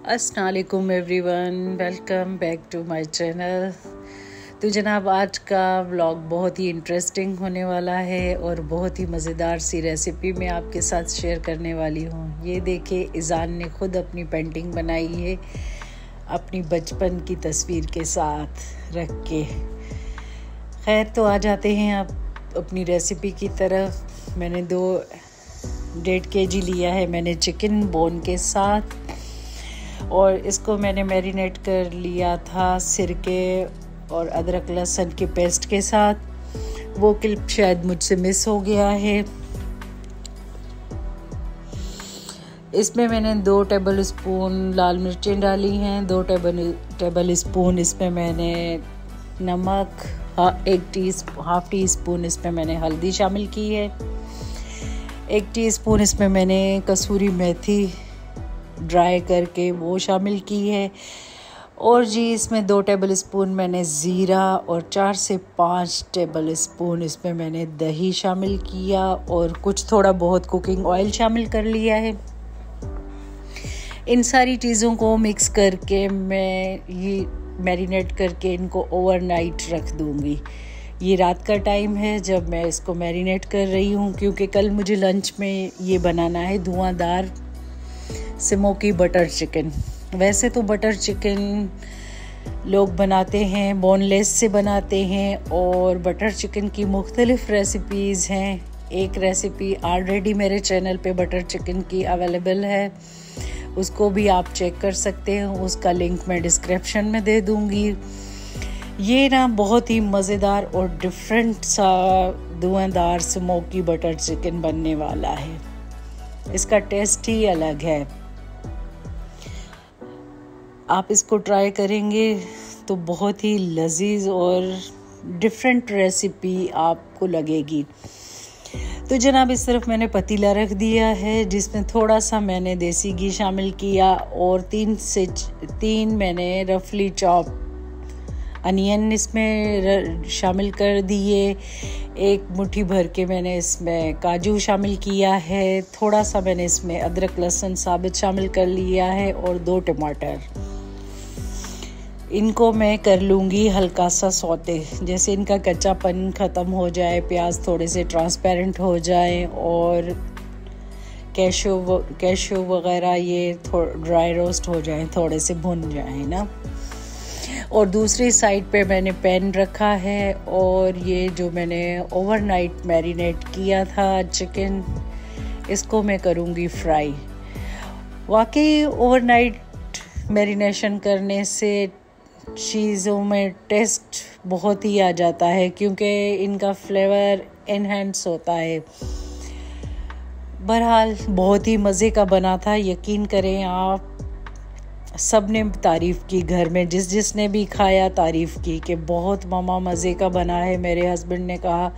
अस्सलाम वालेकुम everyone, welcome back to my channel. तो जनाब, आज का व्लॉग बहुत ही इंटरेस्टिंग होने वाला है और बहुत ही मज़ेदार सी रेसिपी मैं आपके साथ शेयर करने वाली हूँ। ये देखिए, इज़ान ने खुद अपनी पेंटिंग बनाई है अपनी बचपन की तस्वीर के साथ रख के। खैर, तो आ जाते हैं आप अपनी रेसिपी की तरफ। मैंने 1.5 kg लिया है मैंने चिकन बोन के साथ, और इसको मैंने मैरिनेट कर लिया था सिरके और अदरक लहसुन के पेस्ट के साथ। वो क्लिप शायद मुझसे मिस हो गया है। इसमें मैंने 2 टेबल स्पून लाल मिर्चें डाली हैं, 2 टेबल स्पून इसमें मैंने नमक, हाफ टी स्पून इसमें मैंने हल्दी शामिल की है, 1 टीस्पून इसमें मैंने कसूरी मेथी ड्राई करके वो शामिल की है, और जी इसमें 2 टेबल स्पून मैंने ज़ीरा और 4 से 5 टेबल स्पून इसमें मैंने दही शामिल किया, और कुछ थोड़ा बहुत कुकिंग ऑयल शामिल कर लिया है। इन सारी चीज़ों को मिक्स करके मैं ये मैरिनेट करके इनको ओवरनाइट रख दूँगी। ये रात का टाइम है जब मैं इसको मैरिनेट कर रही हूँ, क्योंकि कल मुझे लंच में ये बनाना है धुआंधार स्मोकी बटर चिकन। वैसे तो बटर चिकन लोग बनाते हैं, बोनलेस से बनाते हैं, और बटर चिकन की मुख्तलिफ रेसिपीज़ हैं। एक रेसिपी ऑलरेडी मेरे चैनल पे बटर चिकन की अवेलेबल है, उसको भी आप चेक कर सकते हैं, उसका लिंक मैं डिस्क्रिप्शन में दे दूँगी। ये ना बहुत ही मज़ेदार और डिफरेंट सा धुआंधार स्मोकी बटर चिकन बनने वाला है। इसका टेस्ट ही अलग है। आप इसको ट्राई करेंगे तो बहुत ही लजीज और डिफरेंट रेसिपी आपको लगेगी। तो जनाब, इस तरफ मैंने पतीला रख दिया है जिसमें थोड़ा सा मैंने देसी घी शामिल किया, और 3 से 3 मैंने रफली चॉप अनियन इसमें शामिल कर दिए। 1 मुट्ठी भर के मैंने इसमें काजू शामिल किया है, थोड़ा सा मैंने इसमें अदरक लहसुन साबित शामिल कर लिया है, और 2 टमाटर। इनको मैं कर लूँगी हल्का सा सौते, जैसे इनका कच्चापन ख़त्म हो जाए, प्याज थोड़े से ट्रांसपेरेंट हो जाए, और कैशू वगैरह ये ड्राई रोस्ट हो जाए, थोड़े से भुन जाए ना। और दूसरी साइड पे मैंने पैन रखा है, और ये जो मैंने ओवरनाइट मैरिनेट किया था चिकन, इसको मैं करूँगी फ्राई। वाकई ओवरनाइट मैरिनेशन करने से चीज़ों में टेस्ट बहुत ही आ जाता है, क्योंकि इनका फ्लेवर एनहेंस होता है। बहरहाल बहुत ही मज़े का बना था, यकीन करें आप। सब ने तारीफ़ की, घर में जिसने भी खाया तारीफ़ की कि बहुत मामा मज़े का बना है। मेरे हस्बैंड ने कहा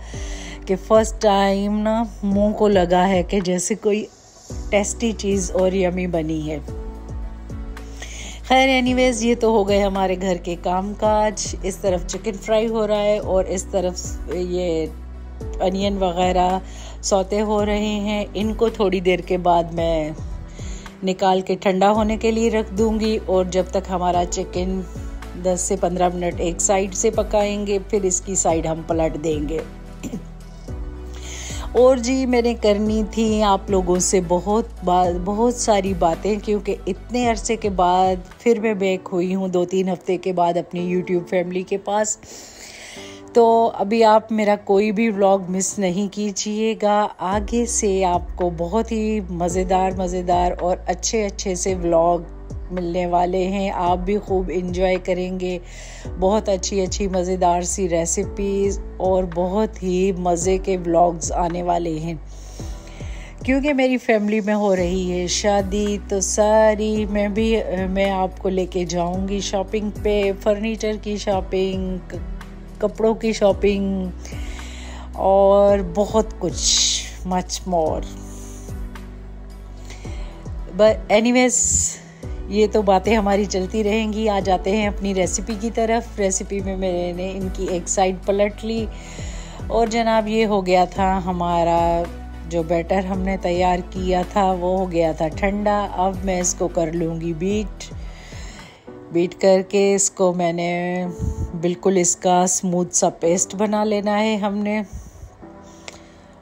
कि फ़र्स्ट टाइम ना मुंह को लगा है कि जैसे कोई टेस्टी चीज़ और यमी बनी है। खैर एनीवेज़, ये तो हो गए हमारे घर के कामकाज। इस तरफ चिकन फ्राई हो रहा है और इस तरफ ये अनियन वगैरह सौते हो रहे हैं। इनको थोड़ी देर के बाद मैं निकाल के ठंडा होने के लिए रख दूंगी, और जब तक हमारा चिकन 10 से 15 मिनट एक साइड से पकाएंगे, फिर इसकी साइड हम पलट देंगे। और जी, मैंने करनी थी आप लोगों से बहुत सारी बातें, क्योंकि इतने अरसे के बाद फिर मैं बैक हुई हूँ 2-3 हफ्ते के बाद अपनी यूट्यूब फैमिली के पास। तो अभी आप मेरा कोई भी व्लॉग मिस नहीं कीजिएगा। आगे से आपको बहुत ही मज़ेदार और अच्छे से व्लॉग मिलने वाले हैं। आप भी खूब एंजॉय करेंगे। बहुत अच्छी मज़ेदार सी रेसिपीज़ और बहुत ही मज़े के व्लॉग्स आने वाले हैं, क्योंकि मेरी फैमिली में हो रही है शादी। तो सारी मैं आपको लेके जाऊंगी शॉपिंग पे, फर्नीचर की शॉपिंग, कपड़ों की शॉपिंग, और बहुत कुछ मच मोर। बट एनीवेज, ये तो बातें हमारी चलती रहेंगी। आ जाते हैं अपनी रेसिपी की तरफ। रेसिपी में मैंने इनकी एक साइड पलट ली, और जनाब ये हो गया था हमारा जो बैटर हमने तैयार किया था वो हो गया था ठंडा। अब मैं इसको कर लूँगी बीट करके इसको मैंने बिल्कुल इसका स्मूथ सा पेस्ट बना लेना है हमने।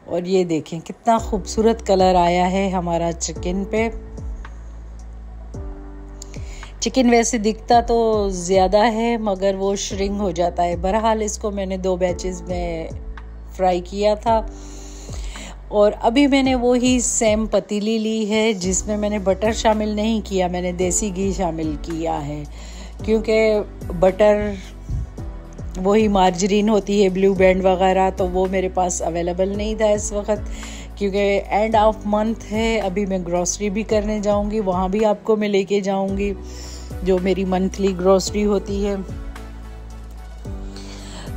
और ये देखें कितना खूबसूरत कलर आया है हमारा चिकन पे। चिकन वैसे दिखता तो ज़्यादा है मगर वो श्रिंक हो जाता है। बहरहाल इसको मैंने 2 बैचेस में फ्राई किया था। और अभी मैंने वो ही सेम पतीली ली है जिसमें मैंने बटर शामिल नहीं किया, मैंने देसी घी शामिल किया है, क्योंकि बटर वही मार्जरीन होती है ब्लू बैंड वगैरह, तो वो मेरे पास अवेलेबल नहीं था इस वक्त, क्योंकि एंड ऑफ मंथ है। अभी मैं ग्रॉसरी भी करने जाऊंगी, वहाँ भी आपको मैं लेके जाऊंगी जो मेरी मंथली ग्रॉसरी होती है।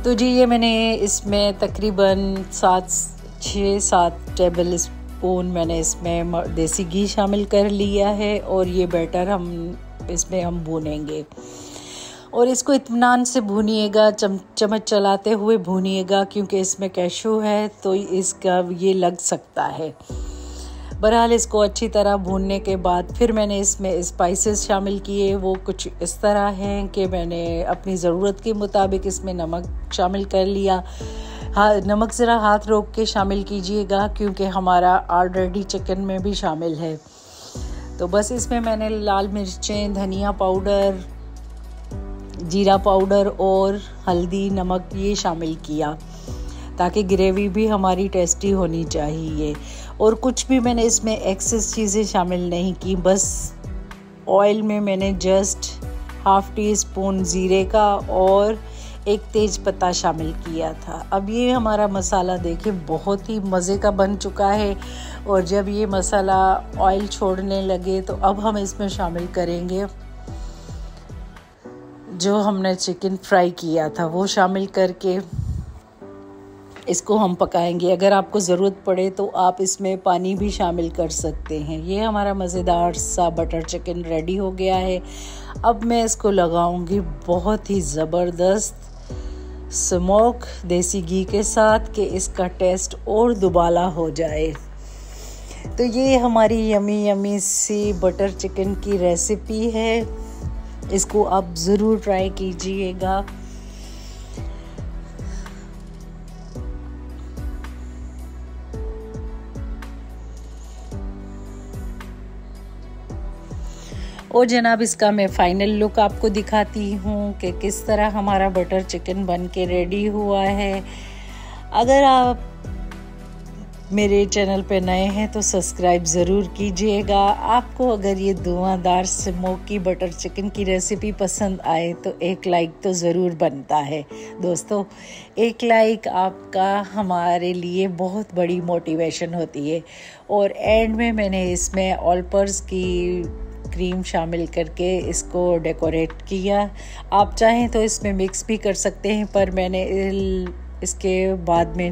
तो जी ये मैंने इसमें तकरीबन 6-7 टेबल स्पून मैंने इसमें देसी घी शामिल कर लिया है। और ये बैटर हम भूनेंगे और इसको इत्मीनान से भूनिएगा, चम्मच चलाते हुए भूनिएगा, क्योंकि इसमें कैशू है तो इसका ये लग सकता है। बहरहाल इसको अच्छी तरह भूनने के बाद फिर मैंने इसमें स्पाइसेस शामिल किए। वो कुछ इस तरह हैं कि मैंने अपनी ज़रूरत के मुताबिक इसमें नमक शामिल कर लिया। हाँ, नमक ज़रा हाथ रोक के शामिल कीजिएगा क्योंकि हमारा ऑलरेडी चिकन में भी शामिल है। तो बस इसमें मैंने लाल मिर्चें, धनिया पाउडर, जीरा पाउडर और हल्दी, नमक ये शामिल किया ताकि ग्रेवी भी हमारी टेस्टी होनी चाहिए। और कुछ भी मैंने इसमें एक्सेस चीज़ें शामिल नहीं की, बस ऑयल में मैंने जस्ट 1/2 टीस्पून ज़ीरे का और 1 तेज पत्ता शामिल किया था। अब ये हमारा मसाला देखिए बहुत ही मज़े का बन चुका है। और जब ये मसाला ऑयल छोड़ने लगे तो अब हम इसमें शामिल करेंगे जो हमने चिकन फ्राई किया था, वो शामिल करके इसको हम पकाएंगे। अगर आपको ज़रूरत पड़े तो आप इसमें पानी भी शामिल कर सकते हैं। ये हमारा मज़ेदार सा बटर चिकन रेडी हो गया है। अब मैं इसको लगाऊंगी बहुत ही ज़बरदस्त स्मोक देसी घी के साथ कि इसका टेस्ट और दुबाला हो जाए। तो ये हमारी यमी यमी सी बटर चिकन की रेसिपी है, इसको आप ज़रूर ट्राई कीजिएगा। और जनाब इसका मैं फ़ाइनल लुक आपको दिखाती हूँ कि किस तरह हमारा बटर चिकन बन के रेडी हुआ है। अगर आप मेरे चैनल पे नए हैं तो सब्सक्राइब ज़रूर कीजिएगा। आपको अगर ये धुआंधार स्मोकी बटर चिकन की रेसिपी पसंद आए तो एक लाइक तो ज़रूर बनता है। दोस्तों, एक लाइक आपका हमारे लिए बहुत बड़ी मोटिवेशन होती है। और एंड में मैंने इसमें ऑल पर्पस की क्रीम शामिल करके इसको डेकोरेट किया। आप चाहें तो इसमें मिक्स भी कर सकते हैं, पर मैंने इसके बाद में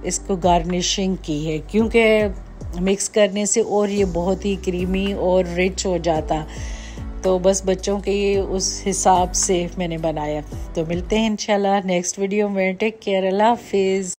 इसको गार्निशिंग की है, क्योंकि मिक्स करने से और ये बहुत ही क्रीमी और रिच हो जाता। तो बस बच्चों के उस हिसाब से मैंने बनाया। तो मिलते हैं इंशाल्लाह नेक्स्ट वीडियो में। टेक केयर, अल्लाह हाफिज़।